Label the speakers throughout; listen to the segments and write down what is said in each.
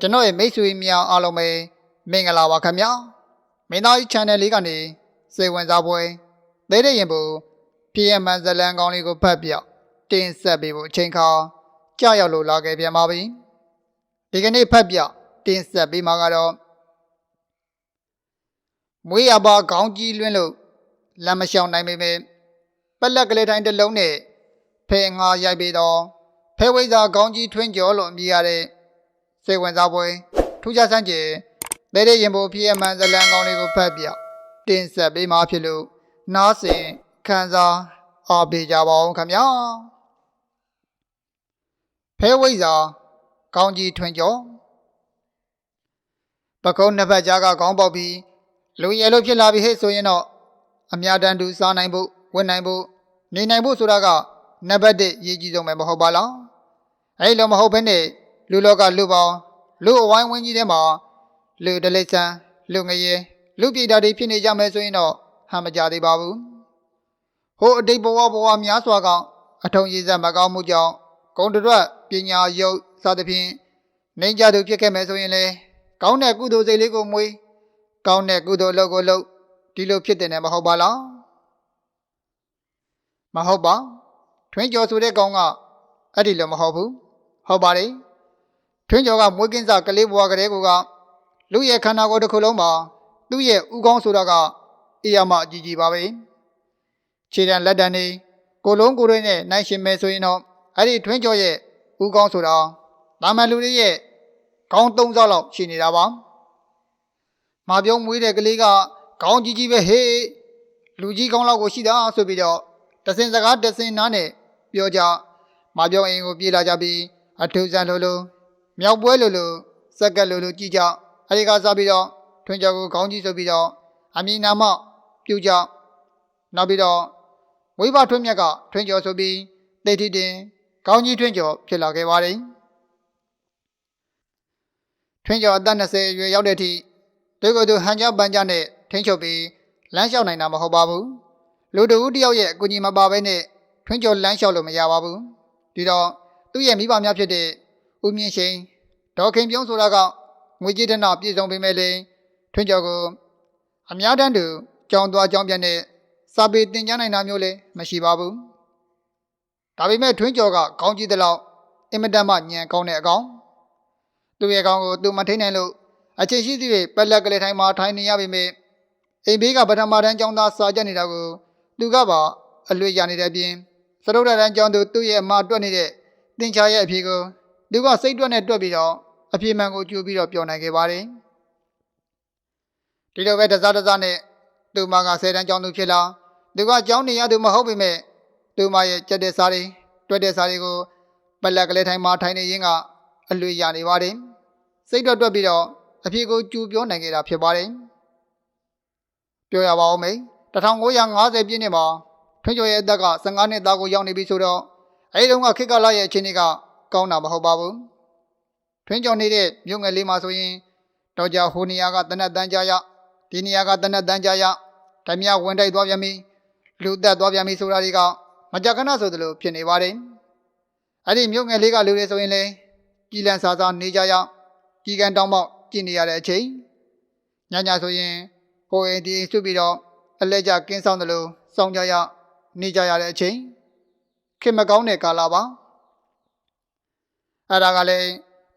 Speaker 1: ကျွန်တော်ရဲ့မိတ်ဆွေများအားလုံးပဲမင်္ဂလာပါခင်ဗျာမင်းသားကြီး channel လေးကနေစိတ်ဝင်စားပွဲသေးတဲ့ရင်ပူ PM ဇလန်ကောင်းလေးကိုဖတ်ပြတင်ဆက်ပေးဖို့အချိန်ခါကြာရောက်လို့လာခဲ့ပြန်ပါပြီဒီကနေ့ဖတ်ပြတင်ဆက်ပေးမှာကတော့မွေးရပါခေါင်းကြီးလွင်းလို့လက်မလျှောက်နိုင်ပေမဲ့ပလက်ကလေးတိုင်းတစ်လုံးနဲ့ဖဲငါရိုက်ပြီးတော့ဖဲဝိဇ္ဇာခေါင်းကြီးထွင်းကျော်လို့အမည်ရတဲ့စိတ်ဝင်စားပွဲထူးခြားစမ်းကြယ်သေးတဲ့ရင်ပူ PM ဇလန်ကောင်းလေးကိုဖတ်ပြတင်ဆက်ပေးမှာဖြစ်လို့နားဆင်ခံစားအားပေးကြပါဦးခင်ဗျာဖဲဝိဇ္ဇာခေါင်းကြီးထွင်းကျော်ပကုံးနှစ်ဖက်ကြားကခေါင်းပေါက်ပြီးလူရဲလို့ဖြစ်လာပြီဟဲ့ဆိုရင်တော့အများတန်းတူစားနိုင်ဖို့ဝင်နိုင်ဖို့နေနိုင်ဖို့ဆိုတာကနံပါတ်1ရေးကြီးဆုံးပဲမဟုတ်ပါလားအဲ့လိုမဟုတ်ဘဲနဲ့လူလောကလူပေါင်းလူအဝိုင်းဝန်းကြီးထဲမှာလူဒလိဆန်လူငရဲလူပြည်သားတွေဖြစ်နေကြမယ်ဆိုရင်တော့ဟန်မကြသေးပါဘူးဟိုအတိတ်ဘဝများစွာကအထုံရည်စက်မကောင်းမှုကြောင့်ဂုဏ်တော်ပညာယုတ်စသဖြင့်နေကြသူဖြစ်ခဲ့မယ်ဆိုရင်လေကောင်းတဲ့ကုသိုလ်စိတ်လေးကိုမွေးကောင်းတဲ့ကုသိုလ်အလုပ်ကိုလုပ်ဒီလိုဖြစ်တယ်မဟုတ်ပါလားမဟုတ်ပါထွင်းကျော်ဆိုတဲ့ကောင်ကအဲ့ဒီလိုမဟုတ်ဘူးဟုတ်ပါတယ်ထွင်းကျော်ကမွေးကင်းစားကလေးဘဝကလေးကလူရဲ့ခန္ဓာကိုယ်တစ်ခုလုံးမှာသူ့ရဲ့ဥကောင်းဆိုတာကအေးရမအကြီးကြီးပါပဲခြေတံလက်တံနေကိုလုံးကိုယ်တွေနဲ့နိုင်ရှင်မယ်ဆိုရင်တော့အဲ့ဒီထွင်းကျော်ရဲ့ဥကောင်းဆိုတာတာမန်လူတွေရဲ့ခေါင်း၃စောက်လောက်ရှိနေတာပါမာပြုံးမွေးတဲ့ကလေးကခေါင်းကြီးကြီးပဲဟေးလူကြီးခေါင်းလောက်ကိုရှိတာဆိုပြီးတော့တစင်စကားတစင်နားနဲ့ပြောကြမာပြုံးအိမ်ကိုပြေးလာကြပြီးအထူးဆန်းလိုမြောက်ပွဲလိုစက်ကက်လိုကြည့်ကြအဲဒီကစားပြီးတော့ထွင်းကျော်ကိုခေါင်းကြီးဆိုပြီးတော့အမည်နာမပြုကြနောက်ပြီးတော့ဝိဘထွင်းမြတ်ကထွင်းကျော်ဆိုပြီးတိတ်ထိတင်ခေါင်းကြီးထွင်းကျော်ဖြစ်လာခဲ့ပါတယ်ထွင်းကျော်အသက်20အရွယ်ရောက်တဲ့အထိသူကသူဟန်ကြပန်းကြနဲ့ထင်းချုပ်ပြီးလမ်းလျှောက်နိုင်တာမဟုတ်ပါဘူးလူတဦးတယောက်ရဲ့အကူအညီမပါဘဲနဲ့ထွင်းကျော်လမ်းလျှောက်လို့မရပါဘူးဒီတော့သူ့ရဲ့မိဘများဖြစ်တဲ့ဦးမြင့်ရှိန်ဒေါ်ခင်ပြုံးဆိုတာကငွေကြေးတနာပြည့်စုံပေမဲ့လည်းထွင်းကျော်ကိုအများတန်းသူကြောင်းသွားကြောင်းပြန်နဲ့စာပေသင်ကြားနိုင်တာမျိုးလည်းမရှိပါဘူးဒါပေမဲ့ထွင်းကျော်ကခေါင်းကြီးတဲ့လောက်အင်မတန်မှညံကောင်းတဲ့အကောင်သူ့ရဲ့ကောင်ကိုသူမထိန်နိုင်လို့အချိန်ရှိသည့်ပက်လက်ကလေးတိုင်းမှာထိုင်နေရပေမဲ့အိမ်ဘေးကပထမတန်းကျောင်းသားစာကြက်နေတာကိုသူကပါအလွေရနေတဲ့အပြင်စရုပ်တန်းကျောင်းသူ့ရဲ့အမတွက်နေတဲ့တင်ချာရဲ့အဖြေကိုသူကစိတ်တွက်နဲ့တွက်ပြီးတော့အဖြေမှန်ကိုကြိုးပြီးတော့ပြောနိုင်ခဲ့ပါတယ်ဒီလိုပဲတစားနဲ့သူမက10တန်းကျောင်းသူဖြစ်လာသူကကျောင်းနေရသူမဟုတ်ပေမဲ့သူမရဲ့ကြက်တဲ့စားတွေတွက်တဲ့စားတွေကိုပလက်ကလေးတိုင်းမှာထိုင်နေရင်းကအလွေရနေပါတယ်စိတ်တွက်ပြီးတော့အဖြေကိုကြိုးပြောနိုင်ခဲ့တာဖြစ်ပါတယ်ပြောရပါဦးမယ်1950ပြည့်နှစ်မှာထွန်းကျော်ရဲ့အသက်က15နှစ်သားကိုရောက်နေပြီဆိုတော့အဲဒီတုန်းကခေတ်ကာလရဲ့အခြေအနေကကောင်းတာမဟုတ်ပါဘူးထွန်းကျော်နေတဲ့မြို့ငယ်လေးမှာဆိုရင်တော့ကြဟိုနေရာကတနတ်တန်းကြရဒီနေရာကတနတ်တန်းကြရဓမြဝင်တိုက်သွားပြန်ပြီလူသက်သွားပြန်ပြီဆိုတာတွေကမကြခဏဆိုသလိုဖြစ်နေပါတယ်အဲ့ဒီမြို့ငယ်လေးကလူတွေဆိုရင်လေကြီးလန်စားစားနေကြရကြီးကန်တောင်းပေါက်ကြည့်နေရတဲ့အချိန်ညဆိုရင်ဟိုအိမ်ဒီဆွပြီးတော့အလဲကြကင်းဆောင်တယ်လို့စောင်းကြရနေကြရတဲ့အချိန်ခင်မကောင်းတဲ့ကာလပါအဲ့ဒါကလည်း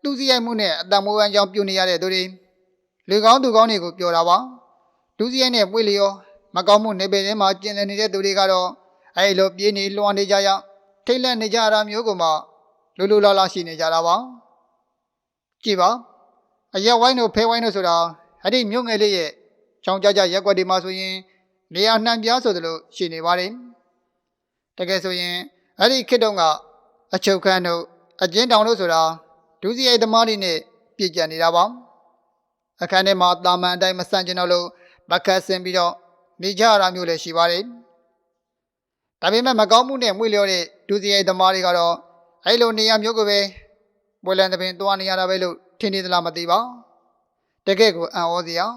Speaker 1: သူစရိုက်မှုနဲ့အတံမိုးဝမ်းကြောင်းပြုတ်နေရတဲ့သူတွေလူကောင်းသူကောင်းတွေကိုပြောတာပါသူစရိုက်နဲ့ပွေလျောမကောင်းမှုနေပေထဲမှာကျင်လည်နေတဲ့သူတွေကတော့အဲ့လိုပြေးနေလွှမ်းနေကြရထိတ်လန့်နေကြတာမျိုးကမှလူလာရှိနေကြတာပါကြည့်ပါအရက်ဝိုင်းတို့ဖဲဝိုင်းတို့ဆိုတာအဲ့ဒီမြို့ငယ်လေးရဲ့ချောင်းကြရက်ွက်တွေမှာဆိုရင်နေရာနှံပြားဆိုသလိုရှိနေပါတယ်တကယ်ဆိုရင်အဲ့ဒီခေတ်တုန်းကအချုပ်ခန်းတို့အကျဉ်းတောင်တို့ဆိုတာဒုစရိုက်သမားတွေနဲ့ပြည့်ကျက်နေတာပါအခန်းထဲမှာတာမန်အတိုင်းမဆန့်ကျင်တော့လို့ဘက်ခတ်ဆင်းပြီးတော့နေကြရတာမျိုးလည်းရှိပါတယ်ဒါပေမဲ့မကောင်းမှုနဲ့မွေလျော်တဲ့ဒုစရိုက်သမားတွေကတော့အဲ့လိုနေရာမျိုးကိုပဲပွဲလန်သပင်သွားနေရတာပဲလို့ထင်နေသလားမသိပါတကယ့်ကိုအံ့ဩစရာ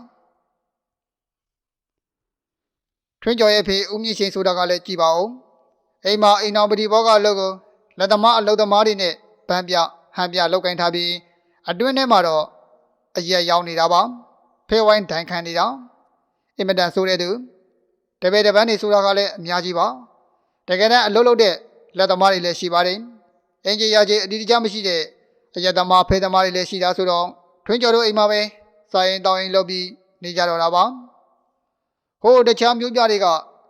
Speaker 1: ထွင်းကျော်ရဲ့ဖေဦးမြင့်ရှင်ဆိုတာကလည်းကြည်ပါဦးအိမ်မှာအိမ်တော်ပတိဘောကအလုပ်ကိုလက်သမားအလုပ်သမားတွေနဲ့ဗန်းပြဟန်ပြလောက်ကင်ထားပြီးအတွင်းထဲမှာတော့ အရက်ရောင်းနေတာပါဖဲဝိုင်းဒိုင်ခံနေတာအင်မတန်ဆိုတဲ့သူတပည့်တပန်းနေဆိုတာကလည်းအများကြီးပါတကယ်တမ်းအလုပ်လုပ်တဲ့လက်သမားတွေလည်းရှိပါတယ်အင်ဂျီယာကြီးအတီးတကျမရှိတဲ့အရက်သမားဖဲသမားတွေလည်းရှိတာဆိုတော့ထွင်းကျော်တို့အိမ်မှာပဲစာရင်တောင်းရင်လုပ်ပြီးနေကြတော့တာပါဟိုတခြားမျိုးပြတွေက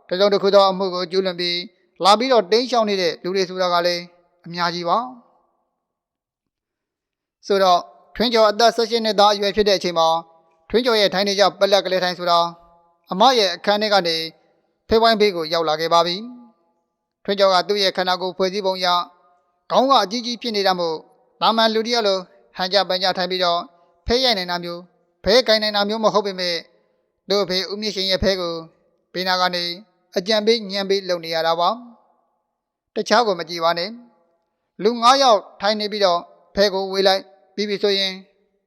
Speaker 1: တစုံတစ်ခုသောအမှုကိုကျူးလွန်ပြီးလာပြီးတော့တင်းရှောင်နေတဲ့လူတွေဆိုတာကလည်းအများကြီးပါဆိုတော့ထွင်းကျော်အသက်16နှစ်သားအရွယ်ဖြစ်တဲ့အချိန်မှာထွင်းကျော်ရဲ့ထိုင်းနေကြပလက်ကလေးထိုင်းဆိုတာအမရဲ့အခန်းထဲကနေဖေးဝိုင်းဘေးကိုရောက်လာခဲ့ပါပြီထွင်းကျော်ကသူ့ရဲ့ခန္ဓာကိုယ်ဖွဲ့စည်းပုံအရခေါင်းကအကြီးကြီးဖြစ်နေတာမို့တာမန်လူတယောက်လိုဟန်ကြပန်ကြထိုင်ပြီးတော့ဖဲရိုက်နေတာမျိုးဖဲကိုင်နေတာမျိုးမဟုတ်ပေမဲ့သူ့အဖေဦးမြင့်ရှင်ရဲ့ဖဲကိုဘေးနာကနေအကြံပေးညံပေးလုပ်နေရတာပါတခြားကိုမကြည့်ပါနဲ့လူ9ယောက်ထိုင်နေပြီးတော့ဖဲကိုဝေးလိုက်ပြီးပြီဆိုရင်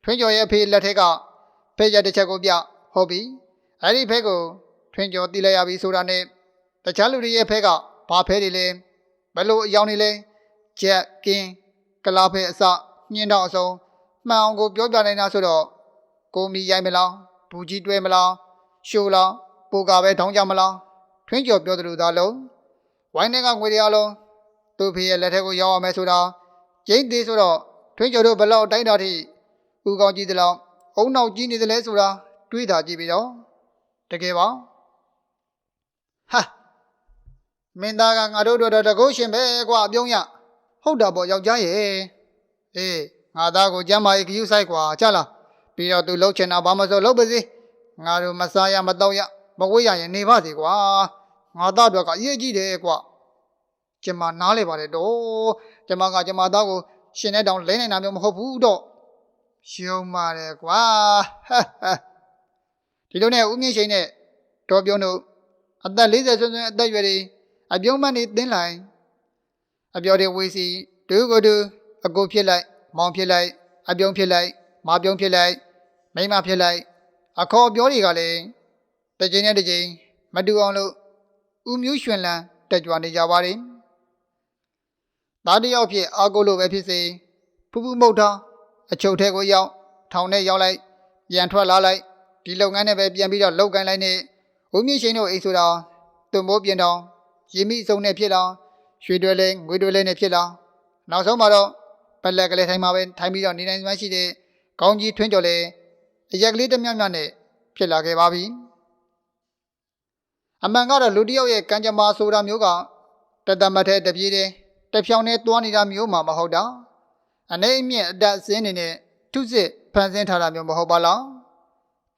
Speaker 1: ထွင်းကျော်ရဲ့အဖေလက်ထက်ကဖဲရက်တစ်ချက်ကိုပြဟုတ်ပြီအဲ့ဒီဖဲကိုထွင်းကျော်တီးလိုက်ရပြီဆိုတာနဲ့တခြားလူတွေရဲ့ဖဲကဘာဖဲတွေလဲဘယ်လိုအယောင်တွေလဲဂျက်ကင်းကလာဖဲအစညင်းတော့အစုံမှန်အောင်ကိုပြောပြနေတာဆိုတော့ကိုမီရိုက်မလားဘူကြီးတွဲမလားရှိုးလားပိုကာပဲထောင်းကြမလားထွင်းကျော်ပြောသလိုသားလုံးဝိုင်းထဲကငွေတွေအလုံးသူ့ဖေရဲ့လက်ထက်ကိုရောက်အောင်မယ်ဆိုတာကျင်းသေးဆိုတော့ထွင်းကျော်တို့ဘလောက်တိုင်းတာထိဦးကောင်းကြည့်သလောက်အုံနောက်ကြီးနေသလဲဆိုတာတွေးတာကြည့်ပြီးတော့တကယ်ပါဟာမင်းသားကငါတို့တော့တကုတ်ရှင်ပဲကွာအပြုံးရဟုတ်တာပေါ့ယောက်ျားရဲ့အေးငါသားကိုကျမ်းမာရေးဂရုစိုက်ကွာချလားပြီးတော့သူလှုပ်ချင်တာဘာမှမဆိုလှုပ်ပါစေငါတို့မစားရမတော့ရမဝေးရရင်နေပါစေကွာငါသားတို့ကအရေးကြီးတယ်ကွာကျမနားလေပါတယ်တော့ကျမကကျမသားကိုရှင်နဲ့တောင်လဲနေတာမျိုးမဟုတ်ဘူးတော့ရှုံးပါတယ်ကွာဒီလိုနဲ့ဦးမြင့်ရှိန်နဲ့ဒေါ်ပြုံးတို့အသက်40ဆွန်းဆွန်းအသက်ရွယ်တွေအပြုံးမနေသင်းလိုက်အပြော်တွေဝေစီဒုကိုဒုအကိုဖြစ်လိုက်မောင်ဖြစ်လိုက်အပြုံးဖြစ်လိုက်မပြုံးဖြစ်လိုက်မိမဖြစ်လိုက်အခေါ်အပြောတွေကလည်းတစ်ချိန်နဲ့တစ်ချိန်မတူအောင်လို့ဦးမျိုးရွှင်လန်းတက်ကြွနေကြပါတယ်သားတယောက်ဖြစ်အာကိုလိုပဲဖြစ်စေဖူးဖူးမုတ်ထားအချုပ်ထဲကိုရောက်ထောင်ထဲရောက်လိုက်ပြန်ထွက်လာလိုက်ဒီလုပ်ငန်းနဲ့ပဲပြန်ပြီးတော့လုပ်ကိုင်းလိုက်နေဦးမြင့်ရှိန်တို့အိမ်ဆိုတာသွမိုးပြင်တောင်ရေမိစုံနဲ့ဖြစ်လာရွှေတွေလဲငွေတွေလဲနဲ့ဖြစ်လာနောက်ဆုံးမှာတော့ပလက်ကလေးထိုင်မှာပဲထိုင်ပြီးတော့နေနိုင်မှရှိတဲ့ကောင်းကြီးထွင်းကျော်လဲအရက်ကလေးတစ်မြတ်မြတ်နဲ့ဖြစ်လာခဲ့ပါပြီအမှန်ကတော့လူတယောက်ရဲ့ကံကြမ္မာဆိုတာမျိုးကတသမတ်တဲ့တပြေးတဲ့တဖြောင်းနဲ့တွားနေတာမျိုးမှမဟုတ်တာအနေအမြင့်အတက်အစင်းနေနဲ့ထုစစ်ဖန်ဆင်းထားတာမျိုးမဟုတ်ပါလား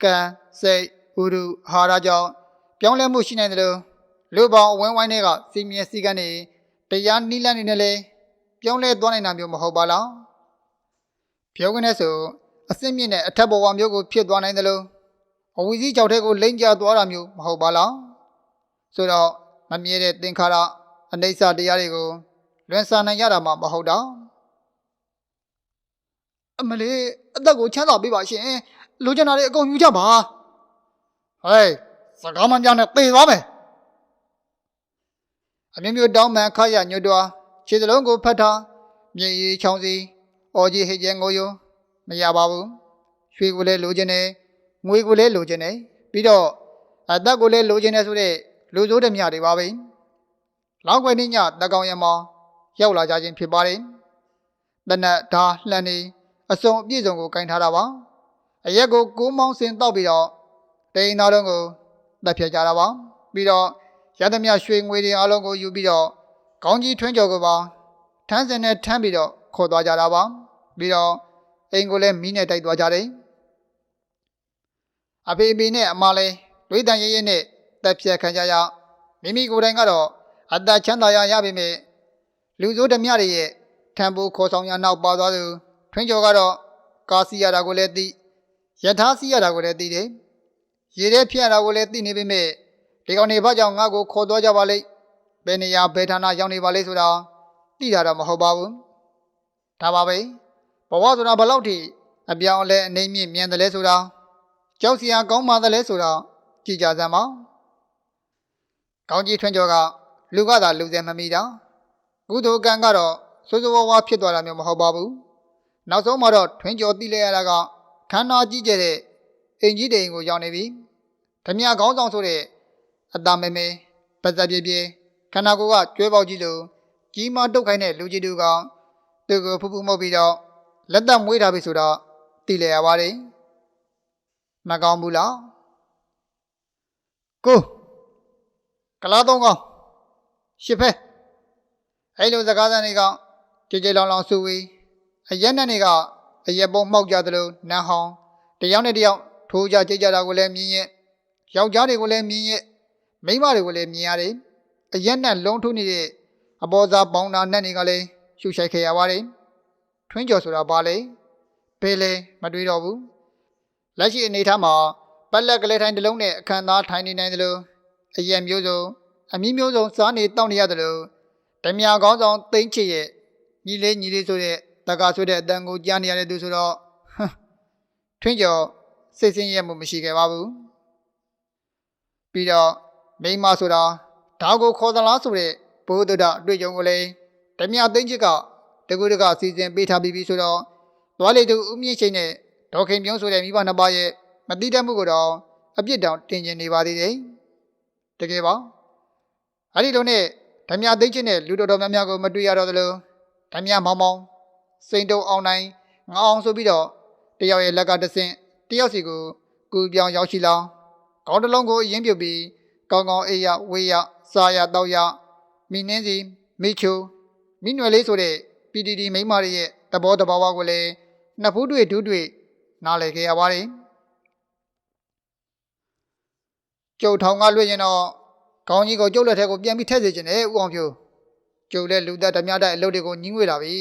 Speaker 1: ကံစိတ်ဥရုဟာရကြောင့်ပြောင်းလဲမှုရှိနိုင်တယ်လို့လူပေါင်းအဝန်းဝိုင်းတွေကစီမင်းစည်းကမ်းတွေတရားနိလန့်နေနဲ့လေပြောင်းလဲသွားနိုင်တာမျိုးမဟုတ်ပါလားပြောခွင့်နဲ့ဆိုအစင်းမြင့်နဲ့အထက်ဘဝမျိုးကိုဖြစ်သွားနိုင်တယ်လို့အဝီစည်းကြောက်တဲ့ကိုလိမ့်ကျသွားတာမျိုးမဟုတ်ပါလားဆိုတော့မမြဲတဲ့သင်္ခါရအနိစ္စတရားတွေကိုလွန်ဆန်နိုင်ရတာမှမဟုတ်တာအမလေးအသက်ကိုချမ်းသာပေးပါရှင်လူကျင်တာတွေအကုန်ယူကြပါဟေးစကားမပြောနဲ့သေသွားမယ်အမျိုးမျိုးတောင်းပန်ခရညွတ်တော်ခြေစလုံးကိုဖတ်ထားမြေရီချောင်းစီအော်ကြီးဟိကျဲငိုယုံမရပါဘူးရွှေကိုလည်းလိုချင်တယ်ငွေကိုလည်းလိုချင်တယ်ပြီးတော့အသက်ကိုလည်းလိုချင်တယ်ဆိုတဲ့လူစိုးတဲ့မြတွေပါပဲလောက်ွယ်နေညတကောင်ရမောင်ရောက်လာကြခြင်းဖြစ်ပါတယ်တနတ်ဓာလှန်နေအစုံအပြည့်စုံကိုကင်ထားတာပါအရက်ကို9မောင်းစင်တောက်ပြီးတော့တိန်သားလုံးကိုတက်ဖြတ်ကြတာပါပြီးတော့ရသမျှရွှေငွေတွေအလုံးကိုယူပြီးတော့ကောင်းကြီးထွင်းကျော်ကိုပါထန်းစင်နဲ့ထမ်းပြီးတော့ခေါ်သွားကြတာပါပြီးတော့အိမ်ကိုလည်းမီးနဲ့တိုက်သွားကြတယ်အဖေအမေနဲ့အမလည်းတွေးတန်ရဲရဲနဲ့တက်ဖြတ်ခံကြရမိမိကိုယ်တိုင်ကတော့အသက်ချမ်းသာရပေမဲ့လူစိုးဓမြတွေရဲ့ထံပိုးခေါ်ဆောင်ရနောက်ပါသွားသူထွင်းကျော်ကတော့ကားစီရတာကိုလည်းသိယထာစီရတာကိုလည်းသိတယ်ရေထဲဖြတ်ရတာကိုလည်းသိနေပေမဲ့ဒီကောင်တွေဘာကြောင့်ငါ့ကိုခေါ်သွားကြပါလိမ့်ဘယ်နေရာဘယ်ဌာနရောက်နေပါလိမ့်ဆိုတာသိတာတော့မဟုတ်ပါဘူးဒါပါပဲဘဝဆိုတာဘယ်လောက်ထိအပြောင်းအလဲအနေမြင့်မြန်တယ်လဲဆိုတာကြောက်စရာကောင်းမှတယ်လဲဆိုတာကြည်ကြစမ်းပါကောင်းကြီးထွန်းကျော်ကလူကသာလူစဲမမီတာကုသိုလ်ကံကတော့စိုးစိုးဝါးဝါဖြစ်သွားတာမျိုးမဟုတ်ပါဘူးနောက်ဆုံးမှာတော့ထွန်းကျော်သိလဲရတာကခ ခန္ဓာကြီးကျယ်တဲ့အင်ကြီးတိန်ကိုရောက်နေပြီဓမြခေါင်းဆောင်ဆိုတဲ့အတာမဲမဲပဇက်ပြေပြေခန္ဓာကိုယ်ကကျွဲပေါက်ကြီးလိုကြီးမားတုတ်ခိုင်းတဲ့လူကြီးတူကောင်သူကိုဖူးဖူးမှုတ်ပြီးတော့လက်သက်မွေးထားပြီဆိုတော့သိလည်ရပါတယ်မကောင်းဘူးလားကိုကလားသုံးကောင်ရှစ်ဖက်အဲ့လိုစကားသံတွေကကြည်ကြည်လောင်လောင်ဆူဝေးအရက်နဲ့တွေကအရက်ပုံမှောက်ကြသလိုနန်းဟောင်းတယောက်နဲ့တယောက်ထိုးကြကြိတ်ကြတာကိုလည်းမြင်ရဲ့ယောက်ျားတွေကိုလည်းမြင်ရဲ့မိန်းမတွေကိုလည်းမြင်ရတယ်အရက်နဲ့လုံးထုနေတဲ့အပေါ်စားပေါင်းတာနဲ့တွေကလည်းရှုရှိုက်ခဲ့ရပါတယ်ထွင်းကျော်ဆိုတာဘာလဲဘယ်လဲမတွေးတော့ဘူးလက်ရှိအနေထားမှာပက်လက်ကလေးထိုင်တစ်လုံးနဲ့အခန်းသားထိုင်နေနိုင်သလိုအရက်မျိုးစုံအမီးမျိုးစုံစားနေတောက်နေရသလိုဓမြကောင်းဆောင်သိမ့်ချစ်ရဲ့ညီလေးဆိုတဲ့တက္ကဆိုတဲ့အတန်ကိုကြားနေရတဲ့သူဆိုတော့ထွင်းကျော်စိတ်ဆင်းရဲမှုမရှိခဲ့ပါဘူးပြီးတော့မိန်းမဆိုတာဓာကိုခေါ်သလားဆိုတဲ့ဘုဒ္ဓအတွေ့အကြုံကိုလည်းဓမြသိမ့်ချစ်ကတကူတကစီစဉ်ပေးထားပြီးဆိုတော့သွားလေသူဦးမြင့်ချိန်နဲ့ဒေါခင်ပြုံးဆိုတဲ့မိဘနှစ်ပါးရဲ့မတိတတ်မှုကိုတော့အပြစ်တောင်တင်ကျင်နေပါသေးတယ်တကယ်ပါအဲ့ဒီလိုနဲ့ဓမြသိမ့်ချစ်နဲ့လူတော်များများကိုမတွေ့ရတော့သလိုဓမြမောင်မောင်စိန်တုံအောင်နိုင်ငါအောင်ဆိုပြီးတော့တယောက်ရဲ့လက်ကတဆင့်တယောက်စီကိုကူပြောင်းရောက်ရှိလောင်းခေါင်းတစ်လုံးကိုအရင်ပြုတ်ပြီးကောင်းကောင်းအေးရဝေးရစားရတောက်ရမိနှင်းစီမိချိုမိနွယ်လေးဆိုတဲ့ PDD မိန်းမတွေရဲ့သဘောတဘာဝကိုလည်းနှစ်ဖူးတွေ့ဒူးတွေ့နားလည်ခဲ့ရပါတယ်ကျုပ်ထောင်ကလွှဲရင်တော့ခေါင်းကြီးကိုကျုပ်လက်ထဲကိုပြန်ပြီးထည့်စေခြင်းနဲ့ဦးအောင်ဖြိုးကျုပ်လည်းလူသက်ဓမြတဲ့အလုပ်တွေကိုညှင်းငွေလာပြီ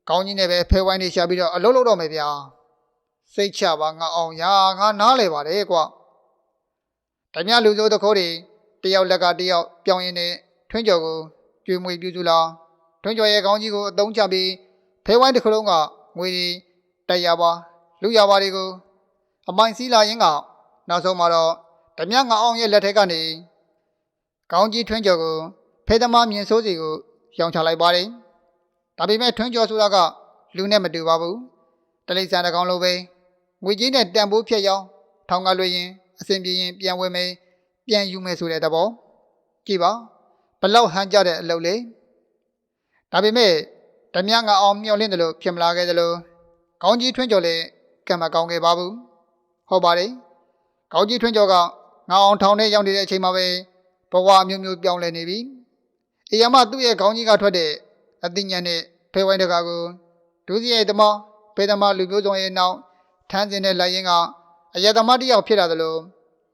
Speaker 1: ခေါင်းကြီးနဲ့ပဲဖဲဝိုင်းနေရှာပြီးတော့အလုပ်လုပ်တော့မယ်ဗျာစိတ်ချပါငါအောင်ရငါနားလဲပါတယ်ကွာဓမြလူစိုးတခိုးတွေတယောက်လက်ကတယောက်ပြောင်းရင်းနဲ့ထွင်းကျော်ကိုကျွေးမွေပြုစုလာထွင်းကျော်ရဲ့ခေါင်းကြီးကိုအသုံးချပြီးဖဲဝိုင်းတစ်ခုလုံးကငွေတွေတက်ရပါလူရပါတွေကိုအမိုင်စီးလာရင်းကနောက်ဆုံးမှာတော့ဓမြငါအောင်ရဲ့လက်ထက်ကနေခေါင်းကြီးထွင်းကျော်ကိုဖဲသမားမြင်စိုးစီကိုရောင်းချလိုက်ပါတယ်ဒါပေမဲ့ထွင်းကျော်ဆိုတာကလူနဲ့မတူပါဘူးတလိษံတကောင်လိုပဲငွေကြီးနဲ့တန်ဖိုးဖြတ်ရောင်းထောင်ကလွှဲရင်အစဉ်ပြေရင်ပြန်ဝင်မယ်ပြန်ယူမယ်ဆိုတဲ့သဘောကြည့်ပါဘလောက်ဟန်ကြတဲ့အလုပ်လေဒါပေမဲ့ဓမြငါအောင်မျောလင့်တယ်လို့ဖြစ်မလာခဲ့သလိုခေါင်းကြီးထွင်းကျော်လည်းကံမကောင်းခဲ့ပါဘူးဟုတ်ပါတယ်ခေါင်းကြီးထွင်းကျော်ကငါအောင်ထောင်ထဲရောက်နေတဲ့အချိန်မှာပဲဘဝမျိုးမျိုးပြောင်းလဲနေပြီအေယမသူ့ရဲ့ခေါင်းကြီးကထွက်တဲ့အသိဉာဏ်နဲ့ဖဲဝိုင်းတကာကိုဒုစရိုက်သမားဖေသမားလူမျိုးစုံရဲ့နောက်ထမ်းစင်တဲ့လိုက်ရင်ကအယက်သမားတယောက်ဖြစ်လာသလို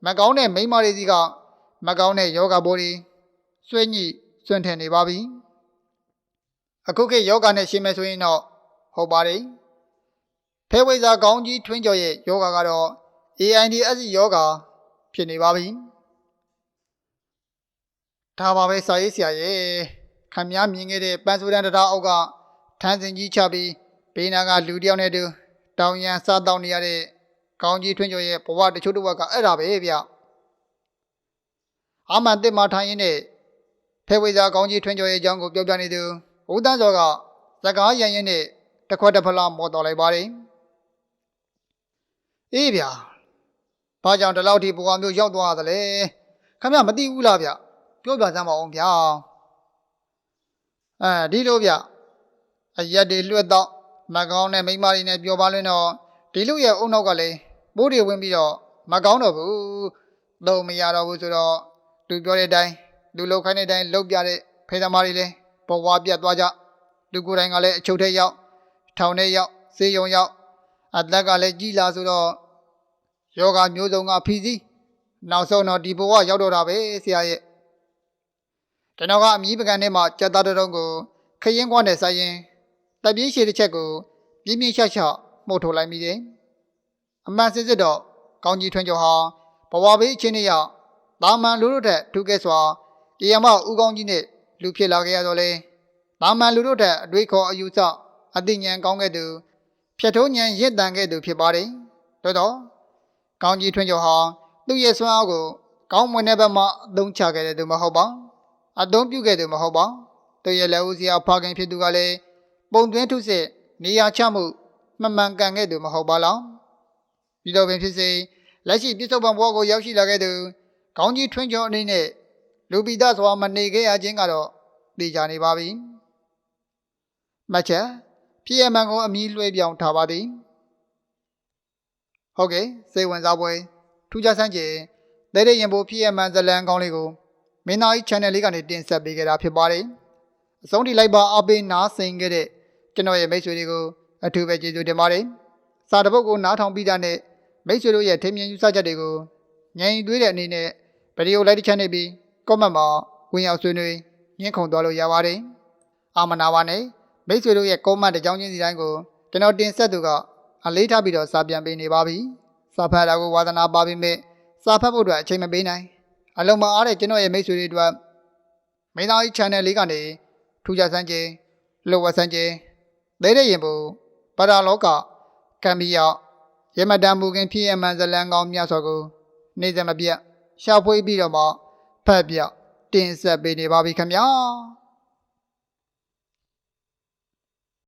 Speaker 1: မကောင်းတဲ့မိန်းမတွေစီကမကောင်းတဲ့ယောဂဘိုးတွေဆွေးညိစွန့်ထင်နေပါပြီအခုခေတ်ယောဂနဲ့ရှင်းမယ်ဆိုရင်တော့ဟုတ်ပါတယ်ဖဲဝိဇာခေါင်းကြီးထွင်းကျော်ရဲ့ယောဂကတော့ AIDS ယောဂဖြစ်နေပါပြီဒါပါပဲစာရေးဆရာရဲ့ခမများမြင်ခဲ့တဲ့ပန်းစိုးတန်းတရားအောက်ကထန်းစင်ကြီးချပြီးဘေးနာကလူတယောက်နဲ့တူတောင်ရန်စားတောင်းနေရတဲ့ခေါင်းကြီးထွင်းကျော်ရဲ့ဘဝတချို့တစ်ဝက်ကအဲ့ဒါပဲဗျအာမန်တစ်မှထိုင်ရင်းနဲ့ဖဲဝိဇာခေါင်းကြီးထွင်းကျော်ရဲ့အကြောင်းကိုပြောပြနေသူဦးတန်းစောကစကားရရင်နဲ့တခွက်တစ်ဖလားမော်တော်လိုက်ပါတယ်အေးဗျာဘာကြောင့်ဒီလောက်ထိဘဝမျိုးရောက်သွားသလဲခမမသိဘူးလားဗျပြောပြစမ်းပါအောင်ဗျာဒီလိုဗျအရက်တွေလွှတ်တော့မကောင်းတဲ့မိန်းမတွေနဲ့ပြောပါလွန်းတော့ဒီလူရဲ့အုံနောက်ကလည်းပိုးတွေဝင်ပြီးတော့မကောင်းတော့ဘူးသုံးမရတော့ဘူးဆိုတော့သူပြောတဲ့အတိုင်းလူလောက်ခိုင်းတဲ့အတိုင်းလုပ်ပြတဲ့ဖေသမားတွေလည်းဘဝပြတ်သွားကြလူကိုယ်တိုင်ကလည်းအချုပ်ထဲရောက်ထောင်ထဲရောက်စေယုံရောက်အသက်ကလည်းကြီးလာဆိုတော့ယောဂမျိုးစုံကဖီစီနောက်ဆုံးတော့ဒီဘဝရောက်တော့တာပဲဆရာရဲ့ကျွန်တော်ကအမြီးပကံထဲမှာကြက်သားတုံးကိုခရင်ကွာနဲ့ဆိုင်ရင်တပ်ပြေးရှည်တစ်ချက်ကိုပြင်းပြင်းရှော့ရှော့မှုတ်ထုတ်လိုက်မိတယ်အမှန်စစ်စစ်တော့ကောင်းကြီးထွန်းကျော်ဟာဘဝဘေးအချင်းတွေရောက်တာမန်လူတို့ထက်ထူးကဲစွာအေယမဦးကောင်းကြီးနဲ့လူဖြစ်လာခဲ့ရတော့လေတာမန်လူတို့ထက်အတွေးခေါ်အယူဆအသိဉာဏ်ကောင်းခဲ့သူဖြတ်ထိုးဉာဏ်ရင့်တန်ခဲ့သူဖြစ်ပါတယ်တော့ကောင်းကြီးထွန်းကျော်ဟာသူ့ရဲ့စွမ်းအားကိုကောင်းမွန်တဲ့ဘက်မှာအသုံးချခဲ့တဲ့သူမဟုတ်ပါအသုံးပြုခဲ့သူမဟုတ်ပါသူရဲ့လက်ဦးစရာဖခင်ဖြစ်သူကလည်းပုံသွင်းထုစစ်နေရာချမှုမှန်မှန်ကန်ခဲ့သူမဟုတ်ပါလား ပြီးတော့ပင်ဖြစ်စေလက်ရှိပြစ္ဆုတ်ပံဘဝကိုရောက်ရှိလာခဲ့သူကောင်းကြီးထွန်းကျော်အနေနဲ့လူပိသားစွာမနေခဲ့ရခြင်းကတော့သိကြနေပါပြီမှတ်ချက်ဖြစ်ရမှန်ကိုအမီးလွှဲပြောင်းထားပါသည်ဟုတ်ကဲ့စိတ်ဝင်စားပွဲထူးခြားဆန်းကျင်တဲ့ရင်ပိုဖြစ်ရမှန်ဇလံကောင်းလေးကိုမင်းသားကြီး channel လေးကနေတင်ဆက်ပေးခဲ့တာဖြစ်ပါတယ်အဆုံးထိလိုက်ပါအားပေးနားဆင်ခဲ့တဲ့ကျွန်တော်ရဲ့မိတ်ဆွေတွေကိုအထူးပဲကျေးဇူးတင်ပါတယ်စာတပုတ်ကိုနားထောင်ပြီးတာနဲ့မိတ်ဆွေတို့ရဲ့ထင်မြင်ယူဆချက်တွေကိုညင်သွေးတဲ့အနေနဲ့ဗီဒီယိုလိုက်တစ်ချက်နေပြီး comment မှာဝင်ရောက်ဆွေးနွေးညှင်းခုန်သွားလို့ရပါတယ်အာမနာပါနဲ့မိတ်ဆွေတို့ရဲ့ comment တစ်ကြောင်းချင်းစီတိုင်းကိုကျွန်တော်တင်ဆက်သူကအလေးထားပြီးတော့စာပြန်ပေးနေပါပြီစာဖတ်တာကိုဝါသနာပါပြီးမြဲစာဖတ်ဖို့အတွက်အချိန်မပေးနိုင်အလုံးမအားတဲ့ကျွန်တော်ရဲ့မိတ်ဆွေတွေအတွက်မင်းသားကြီး channel လေးကနေထူးခြားဆန်းခြင်းလှဝက်ဆန်းခြင်းသေးတဲ့ရင်ပူပရာလောကကံမီရောက်ရမတန်မူခင်ဖြစ်ရမှန်ဇလံကောင်းမြတ်စွာကိုနေစမပြတ်ရှာဖွေပြီးတော့မှဖတ်ပြတင်ဆက်ပေးနေပါပြီခင်ဗျာ